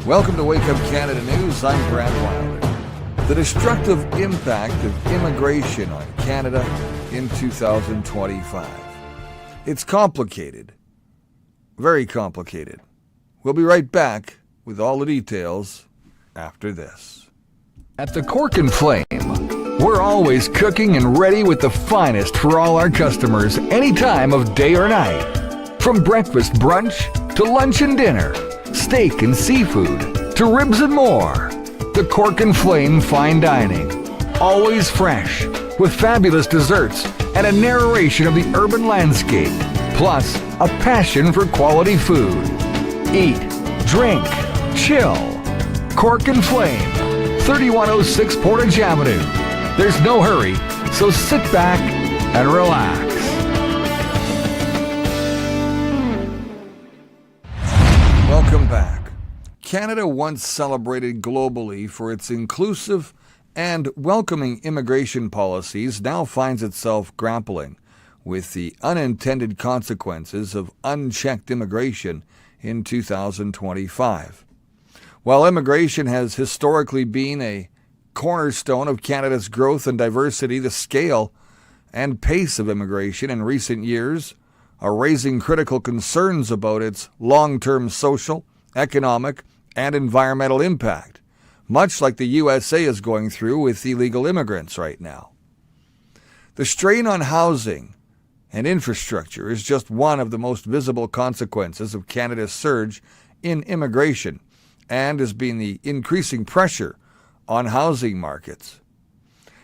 Welcome to Wake Up Canada News. I'm Grant Wilder. The destructive impact of immigration on Canada in 2025. It's complicated. Very complicated. We'll be right back with all the details after this. At the Cork and Flame, we're always cooking and ready with the finest for all our customers any time of day or night. From breakfast brunch to lunch and dinner, steak and seafood, to ribs and more. The Cork and Flame Fine Dining. Always fresh, with fabulous desserts and a narration of the urban landscape, plus a passion for quality food. Eat, drink, chill. Cork and Flame, 3106 Portage Avenue. There's no hurry, so sit back and relax. Welcome back. Canada, once celebrated globally for its inclusive and welcoming immigration policies, now finds itself grappling with the unintended consequences of unchecked immigration in 2025. While immigration has historically been a cornerstone of Canada's growth and diversity, the scale and pace of immigration in recent years are raising critical concerns about its long-term social, economic, and environmental impact, much like the USA is going through with illegal immigrants right now. The strain on housing and infrastructure is just one of the most visible consequences of Canada's surge in immigration and has been the increasing pressure on housing markets.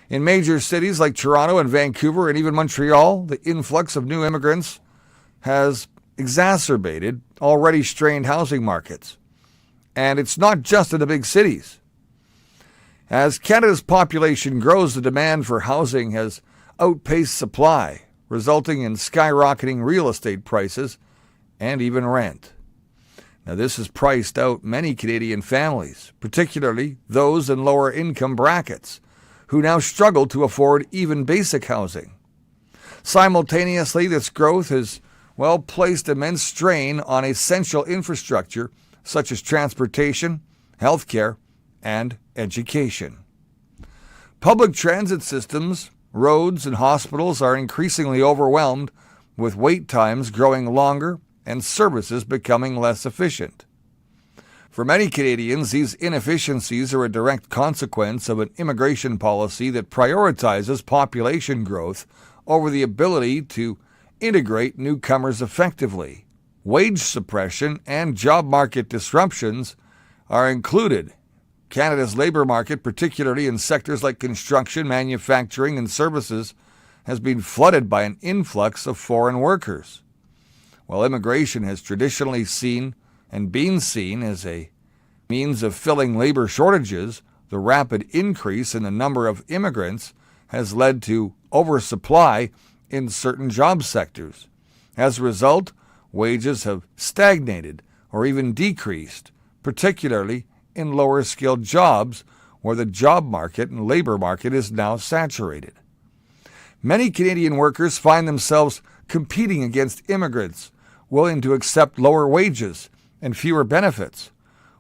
In major cities like Toronto and Vancouver and even Montreal, the influx of new immigrants has exacerbated already strained housing markets. And it's not just in the big cities. As Canada's population grows, the demand for housing has outpaced supply, resulting in skyrocketing real estate prices and even rent. Now, this has priced out many Canadian families, particularly those in lower income brackets, who now struggle to afford even basic housing. Simultaneously, this growth has placed immense strain on essential infrastructure such as transportation, healthcare, and education. Public transit systems, roads, and hospitals are increasingly overwhelmed, with wait times growing longer and services becoming less efficient. For many Canadians, these inefficiencies are a direct consequence of an immigration policy that prioritizes population growth over the ability to integrate newcomers effectively. Wage suppression and job market disruptions are included. Canada's labor market, particularly in sectors like construction, manufacturing, and services, has been flooded by an influx of foreign workers. While immigration has traditionally been seen as a means of filling labor shortages, the rapid increase in the number of immigrants has led to oversupply in certain job sectors. As a result, wages have stagnated or even decreased, particularly in lower skilled jobs where the job market and labor market is now saturated. Many Canadian workers find themselves competing against immigrants willing to accept lower wages and fewer benefits,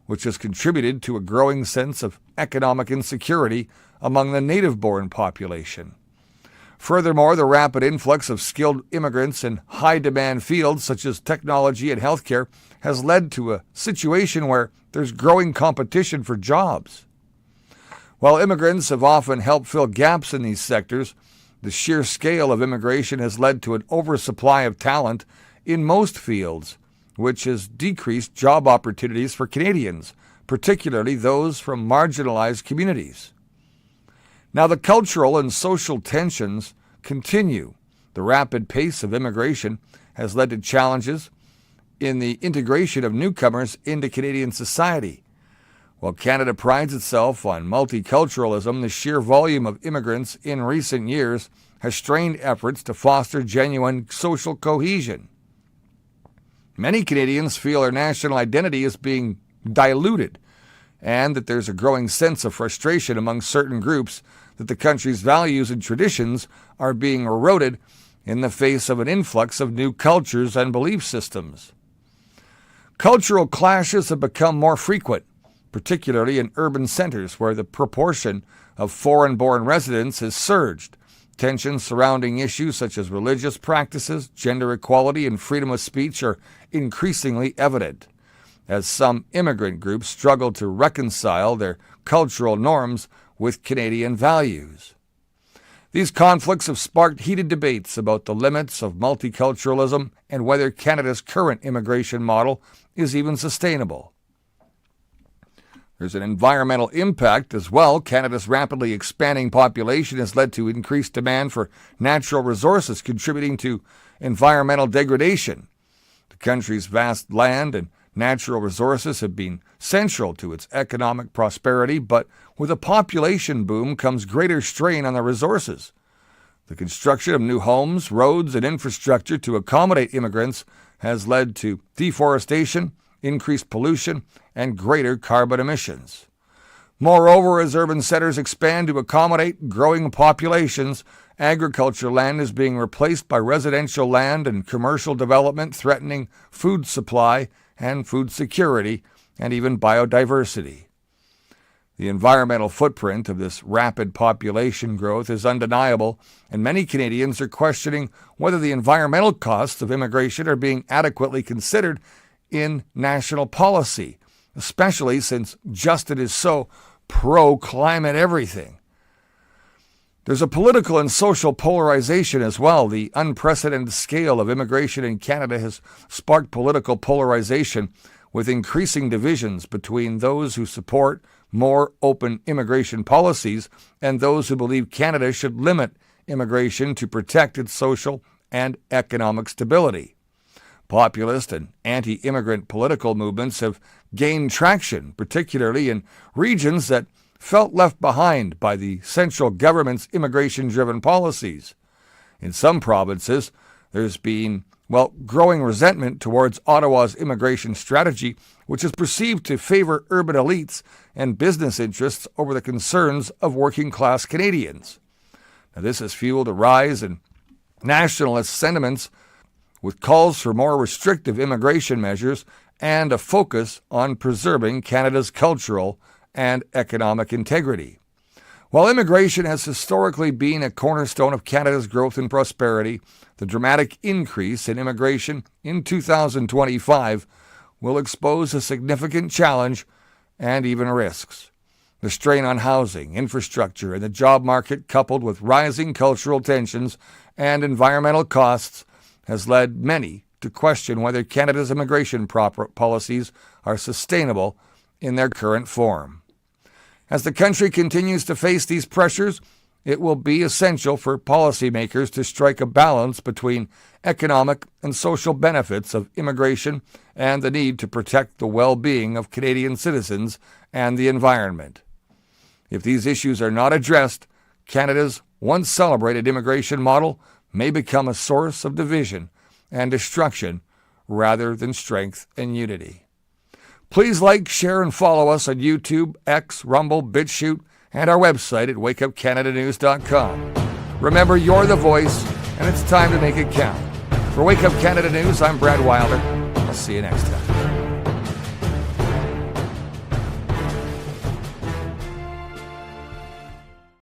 which has contributed to a growing sense of economic insecurity among the native-born population. Furthermore, the rapid influx of skilled immigrants in high-demand fields such as technology and healthcare has led to a situation where there's growing competition for jobs. While immigrants have often helped fill gaps in these sectors, the sheer scale of immigration has led to an oversupply of talent in most fields, which has decreased job opportunities for Canadians, particularly those from marginalized communities. Now, the cultural and social tensions continue. The rapid pace of immigration has led to challenges in the integration of newcomers into Canadian society. While Canada prides itself on multiculturalism, the sheer volume of immigrants in recent years has strained efforts to foster genuine social cohesion. Many Canadians feel their national identity is being diluted and that there's a growing sense of frustration among certain groups that the country's values and traditions are being eroded in the face of an influx of new cultures and belief systems. Cultural clashes have become more frequent, particularly in urban centers where the proportion of foreign-born residents has surged. Tensions surrounding issues such as religious practices, gender equality, and freedom of speech are increasingly evident, as some immigrant groups struggle to reconcile their cultural norms with Canadian values. These conflicts have sparked heated debates about the limits of multiculturalism and whether Canada's current immigration model is even sustainable. There's an environmental impact as well. Canada's rapidly expanding population has led to increased demand for natural resources, contributing to environmental degradation. The country's vast land and natural resources have been central to its economic prosperity, but with a population boom comes greater strain on the resources. The construction of new homes, roads, and infrastructure to accommodate immigrants has led to deforestation, increased pollution, and greater carbon emissions. Moreover, as urban centers expand to accommodate growing populations, agricultural land is being replaced by residential land and commercial development, threatening food supply and food security, and even biodiversity. The environmental footprint of this rapid population growth is undeniable, and many Canadians are questioning whether the environmental costs of immigration are being adequately considered in national policy, especially since Justin is so pro-climate everything. There's a political and social polarization as well. The unprecedented scale of immigration in Canada has sparked political polarization, with increasing divisions between those who support more open immigration policies and those who believe Canada should limit immigration to protect its social and economic stability. Populist and anti-immigrant political movements have gained traction, particularly in regions that felt left behind by the central government's immigration-driven policies. In some provinces, there's been, growing resentment towards Ottawa's immigration strategy, which is perceived to favor urban elites and business interests over the concerns of working-class Canadians. Now, this has fueled a rise in nationalist sentiments, with calls for more restrictive immigration measures and a focus on preserving Canada's cultural and economic integrity. While immigration has historically been a cornerstone of Canada's growth and prosperity, the dramatic increase in immigration in 2025 will expose a significant challenge and even risks. The strain on housing, infrastructure, and the job market, coupled with rising cultural tensions and environmental costs, has led many to question whether Canada's immigration policies are sustainable in their current form. As the country continues to face these pressures, it will be essential for policymakers to strike a balance between economic and social benefits of immigration and the need to protect the well-being of Canadian citizens and the environment. If these issues are not addressed, Canada's once celebrated immigration model may become a source of division and destruction rather than strength and unity. Please like, share, and follow us on YouTube, X, Rumble, BitChute, and our website at wakeupcanadanews.com. Remember, you're the voice, and it's time to make it count. For Wake Up Canada News, I'm Brad Wilder. I'll see you next time.